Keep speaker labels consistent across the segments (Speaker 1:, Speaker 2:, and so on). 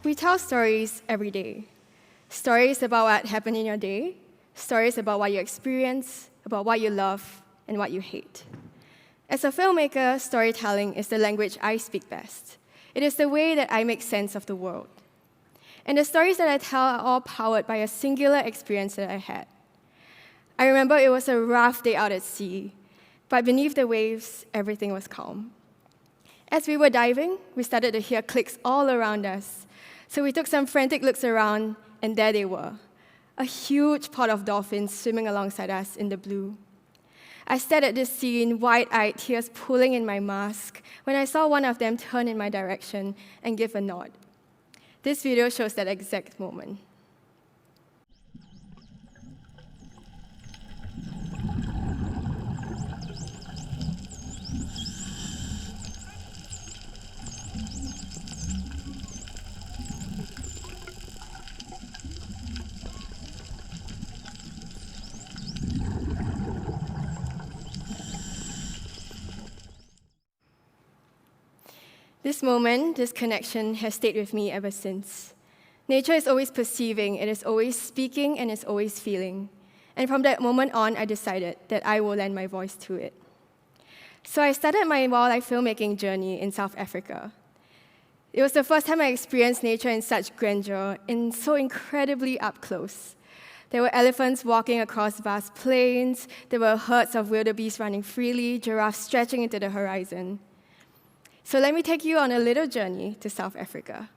Speaker 1: We tell stories every day. Stories about what happened in your day, stories about what you experience, about what you love, and what you hate. As a filmmaker, storytelling is the language I speak best. It is the way that I make sense of the world. And the stories that I tell are all powered by a singular experience that I had. I remember it was a rough day out at sea, but beneath the waves, everything was calm. As we were diving, we started to hear clicks all around us. So we took some frantic looks around, and there they were, a huge pod of dolphins swimming alongside us in the blue. I stared at this scene, wide-eyed, tears pooling in my mask, when I saw one of them turn in my direction and give a nod. This video shows that exact moment. This moment, this connection, has stayed with me ever since. Nature is always perceiving, it is always speaking, and it's always feeling. And from that moment on, I decided that I will lend my voice to it. So I started my wildlife filmmaking journey in South Africa. It was the first time I experienced nature in such grandeur, and so incredibly up close. There were elephants walking across vast plains, there were herds of wildebeest running freely, giraffes stretching into the horizon. So let me take you on a little journey to South Africa.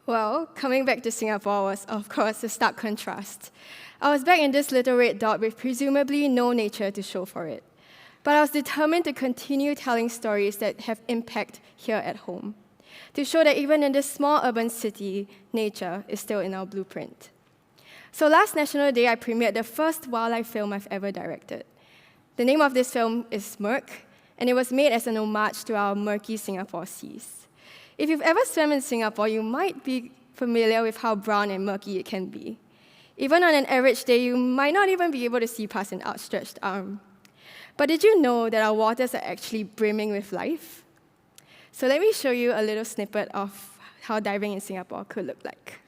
Speaker 1: Well, coming back to Singapore was, of course, a stark contrast. I was back in this little red dot with presumably no nature to show for it. But I was determined to continue telling stories that have impact here at home, to show that even in this small urban city, nature is still in our blueprint. So last National Day, I premiered the first wildlife film I've ever directed. The name of this film is Murk, and it was made as an homage to our murky Singapore seas. If you've ever swam in Singapore, you might be familiar with how brown and murky it can be. Even on an average day, you might not even be able to see past an outstretched arm. But did you know that our waters are actually brimming with life? So let me show you a little snippet of how diving in Singapore could look like.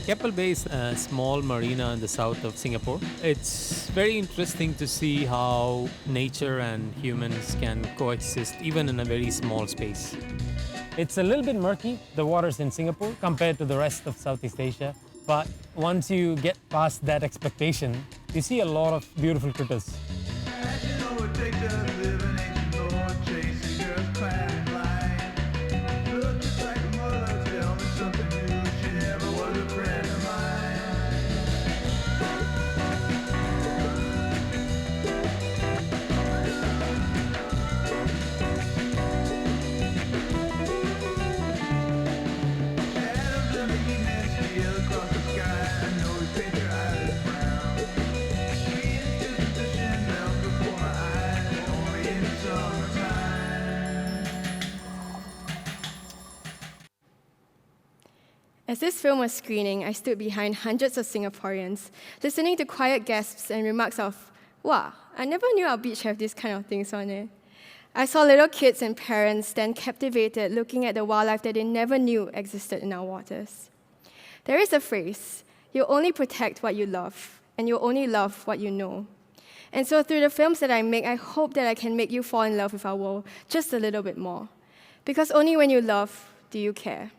Speaker 2: Keppel Bay is a small marina in the south of Singapore. It's very interesting to see how nature and humans can coexist even in a very small space. It's a little bit murky, the waters in Singapore, compared to the rest of Southeast Asia. But once you get past that expectation, you see a lot of beautiful critters.
Speaker 1: As this film was screening, I stood behind hundreds of Singaporeans, listening to quiet gasps and remarks of, "Wow, I never knew our beach have these kind of things on it." I saw little kids and parents stand captivated looking at the wildlife that they never knew existed in our waters. There is a phrase, you only protect what you love, and you only love what you know. And so through the films that I make, I hope that I can make you fall in love with our world just a little bit more. Because only when you love do you care.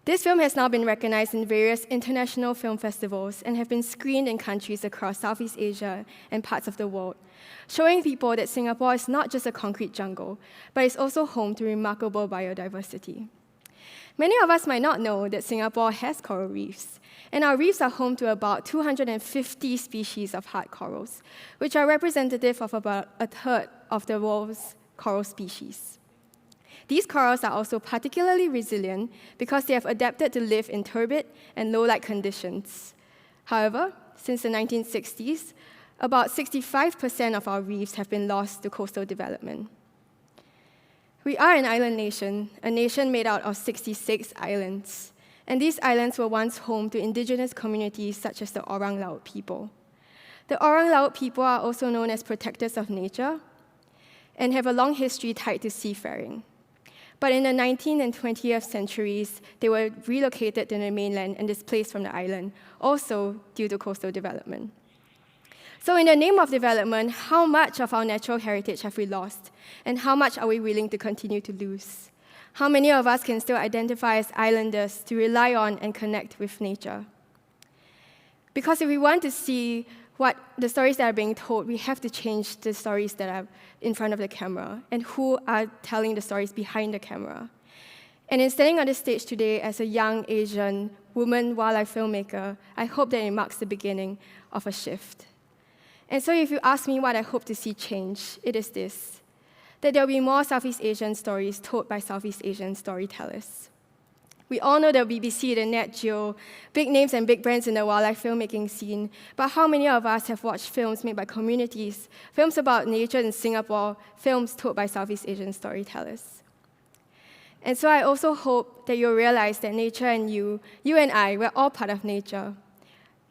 Speaker 1: This film has now been recognized in various international film festivals and have been screened in countries across Southeast Asia and parts of the world, showing people that Singapore is not just a concrete jungle, but is also home to remarkable biodiversity. Many of us might not know that Singapore has coral reefs, and our reefs are home to about 250 species of hard corals, which are representative of about a third of the world's coral species. These corals are also particularly resilient because they have adapted to live in turbid and low-light conditions. However, since the 1960s, about 65% of our reefs have been lost to coastal development. We are an island nation, a nation made out of 66 islands. And these islands were once home to indigenous communities such as the Orang Laut people. The Orang Laut people are also known as protectors of nature and have a long history tied to seafaring. But in the 19th and 20th centuries, they were relocated to the mainland and displaced from the island, also due to coastal development. So in the name of development, how much of our natural heritage have we lost? And how much are we willing to continue to lose? How many of us can still identify as islanders to rely on and connect with nature? Because if we want to see what the stories that are being told, we have to change the stories that are in front of the camera and who are telling the stories behind the camera. And in standing on the stage today as a young Asian woman wildlife filmmaker, I hope that it marks the beginning of a shift. And so if you ask me what I hope to see change, it is this, that there will be more Southeast Asian stories told by Southeast Asian storytellers. We all know the BBC, the Nat Geo, big names and big brands in the wildlife filmmaking scene, but how many of us have watched films made by communities, films about nature in Singapore, films told by Southeast Asian storytellers? And so I also hope that you'll realize that nature and you and I, we're all part of nature.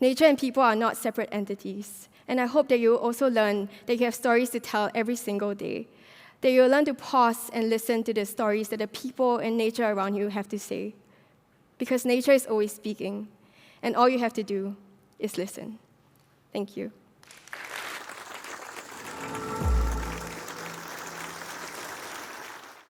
Speaker 1: Nature and people are not separate entities. And I hope that you'll also learn that you have stories to tell every single day, that you'll learn to pause and listen to the stories that the people and nature around you have to say. Because nature is always speaking, and all you have to do is listen. Thank you.